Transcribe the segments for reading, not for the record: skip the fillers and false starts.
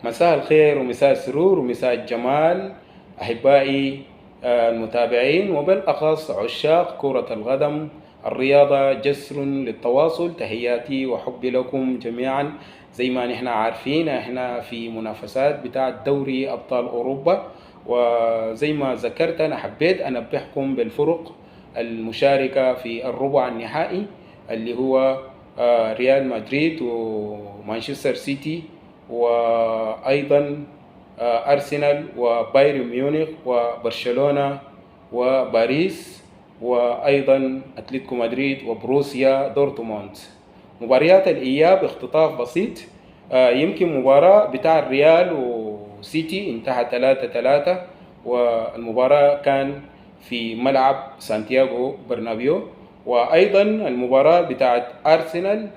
مساء الخير ومساء السرور ومساء الجمال أحبائي المتابعين، وبالأخص عشاق كرة القدم. الرياضة جسر للتواصل. تحياتي وحبي لكم جميعا. زي ما نحن عارفين احنا في منافسات بتاعة دوري أبطال أوروبا، وزي ما ذكرت أنا حبيت أنبهكم بالفرق المشاركة في الربع النهائي اللي هو ريال مدريد ومانشستر سيتي، وأيضا أرسنال وبايرن ميونخ وبرشلونة وباريس، وأيضا أتلتيكو مدريد وبروسيا دورتموند. مباريات الإياب اختطاف بسيط. يمكن مباراة بتاع الريال وسيتي انتهى 3-3، والمباراة كان في ملعب سانتياغو برنابيو. وأيضا المباراة بتاعت أرسنال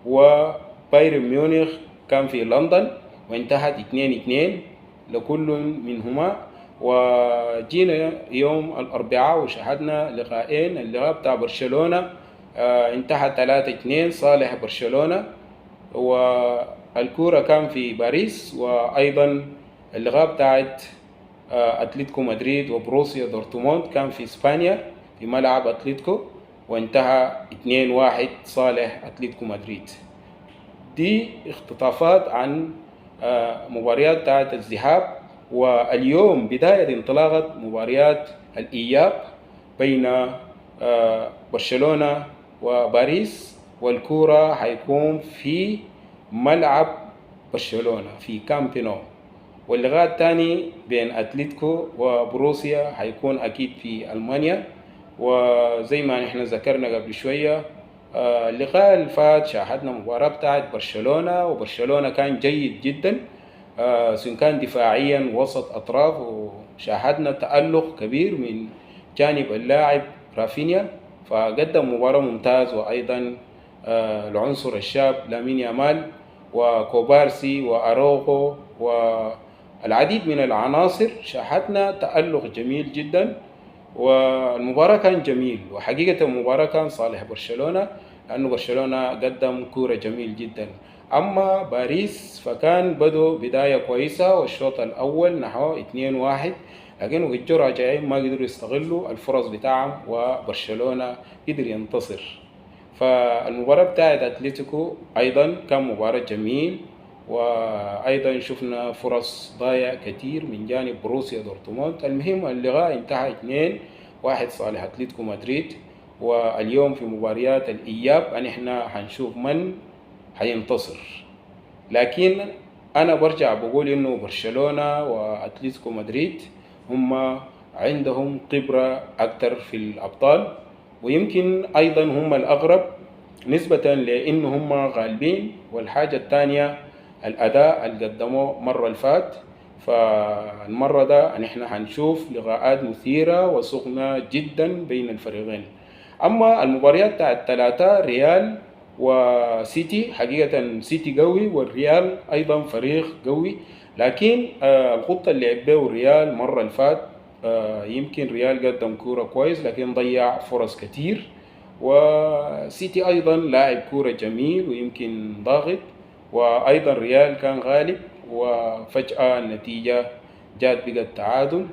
وبايرن ميونخ كان في لندن وانتهت 2-2 لكل منهما. وجينا يوم الأربعاء وشاهدنا لقاءين. اللقاء بتاع برشلونة انتهى 3-2 صالح برشلونة، والكورة كان في باريس. وأيضا اللقاء بتاعت أتلتيكو مدريد وبروسيا دورتموند كان في إسبانيا في ملعب أتلتيكو، وانتهى 2-1 صالح أتلتيكو مدريد. دي اختطافات عن مباريات بتاعت الذهاب. واليوم بداية انطلاقة مباريات الإياب بين برشلونة وباريس، والكورة هيكون في ملعب برشلونة في كامب نو. واللقاء الثاني بين أتلتيكو وبروسيا هيكون أكيد في ألمانيا. وزي ما نحن ذكرنا قبل شوية اللقاء اللي فات شاهدنا مباراة بتاعت برشلونة، وبرشلونة كان جيد جدا سواء كان دفاعيا وسط أطراف، وشاهدنا تألق كبير من جانب اللاعب رافينيا، فقدم مباراة ممتاز. وأيضا العنصر الشاب لامين يامال وكوبارسي وأروخو والعديد من العناصر شاهدنا تألق جميل جدا. والمباراة كان جميل، وحقيقة المباراة كان صالح برشلونة لأنه برشلونة قدم كورة جميل جدا. أما باريس فكان بدوا بداية كويسة، والشوط الأول نحو 2-1، لكن الجرعة جايين ما قدروا يستغلوا الفرص بتاعهم وبرشلونة قدر ينتصر. فالمباراة بتاعت أتلتيكو أيضا كان مباراة جميل، وأيضا شفنا فرص ضايع كتير من جانب بروسيا دورتموند. المهم اللقاء انتهى 2-1 صالح أتلتيكو مدريد. واليوم في مباريات الإياب نحن هنشوف من هينتصر، لكن أنا برجع بقول إنه برشلونة وأتلتيكو مدريد هم عندهم خبرة أكتر في الأبطال، ويمكن أيضا هم الأقرب نسبة لأن هم غالبين. والحاجة الثانية الأداء اللي قدموه مرة الفات، فالمرة ده نحن هنشوف لقاءات مثيرة وسخنة جدا بين الفريقين. أما المباريات بتاعت الثلاثة ريال وسيتي، حقيقة سيتي قوي والريال أيضا فريق قوي، لكن الخطة اللي لعب به الريال مرة الفات يمكن ريال قدم كورة كويس لكن ضيع فرص كتير، وسيتي أيضا لاعب كورة جميل ويمكن ضاغط، وأيضا ريال كان غالب وفجأة النتيجة جات بقى التعادل.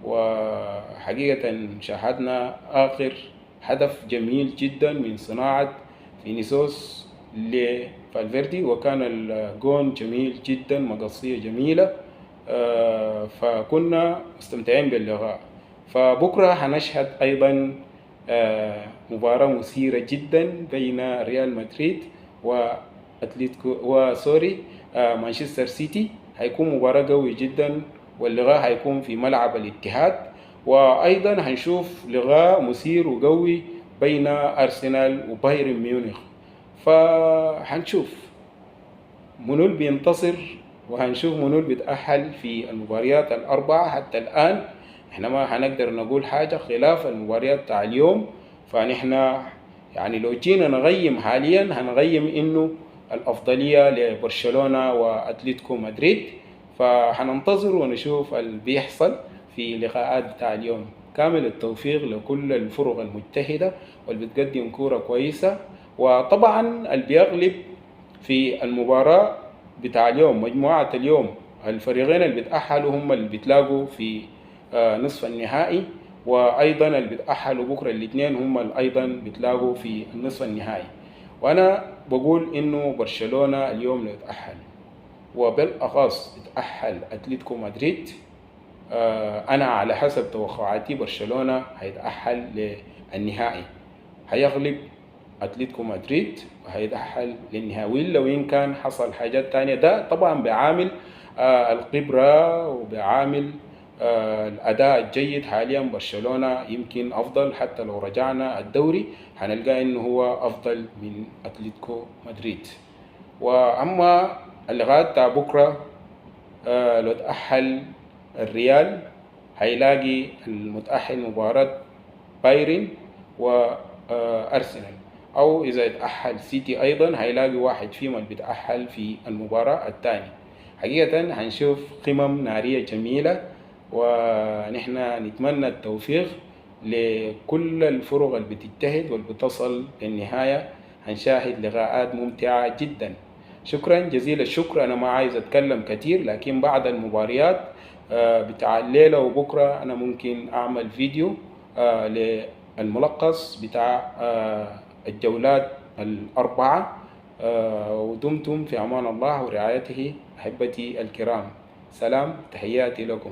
وحقيقة شاهدنا آخر هدف جميل جدا من صناعة فينيسيوس لفالفيردي، وكان الجون جميل جدا، مقصية جميلة. فكنا مستمتعين باللقاء. فبكرة هنشهد أيضا مباراة مثيرة جدا بين ريال مدريد مانشستر سيتي. هيكون مباراة قوي جدا، واللقاء هيكون في ملعب الاتحاد. وأيضا هنشوف لقاء مثير وقوي بين أرسنال وبايرن ميونخ. فهنشوف منو اللي بينتصر، وهنشوف منو اللي بيتأهل في المباريات الأربعة. حتى الآن احنا ما هنقدر نقول حاجة خلاف المباريات بتاع اليوم. فنحن يعني لو جينا نغيم حاليا هنغيم انه الأفضلية لبرشلونة وأتلتيكو مدريد. فهننتظر ونشوف اللي بيحصل في اللقاءات بتاع اليوم. كامل التوفيق لكل الفرق المجتهدة واللي بتقدم كورة كويسة. وطبعا اللي بيغلب في المباراة بتاع اليوم مجموعة اليوم الفريقين اللي بيتأهلوا هم اللي بيتلاقوا في نصف النهائي، وأيضا اللي بيتأهلوا بكرة الاثنين هم اللي أيضا بيتلاقوا في النصف النهائي. وأنا بقول إنه برشلونة اليوم لو يتأهل، وبالأخص يتأهل أتلتيكو مدريد، أنا على حسب توقعاتي برشلونة هيتأهل للنهائي، هيغلب أتلتيكو مدريد وهيتأهل للنهائي. وإلا وإن كان حصل حاجات تانية ده طبعا بعامل الخبرة وبعامل الأداء الجيد. حاليا برشلونة يمكن أفضل، حتى لو رجعنا الدوري هنلقى إنه هو أفضل من أتلتيكو مدريد. وأما اللقاء بتاع بكرة، لو تأهل الريال هيلاقي المتأهل مباراة بايرن وأرسنال، أو إذا يتأهل سيتي أيضا هيلاقي واحد فيهم اللي بيتأهل في المباراة الثانية. حقيقة هنشوف قمم نارية جميلة، ونحن نتمنى التوفيق لكل الفرق اللي بتجتهد واللي بتصل للنهاية. هنشاهد لقاءات ممتعة جدا. شكرا جزيل الشكر. أنا ما عايز أتكلم كتير، لكن بعد المباريات بتاع الليلة وبكرة أنا ممكن أعمل فيديو للملخص بتاع الجولات الأربعة. ودمتم في أمان الله ورعايته أحبتي الكرام. سلام، تحياتي لكم.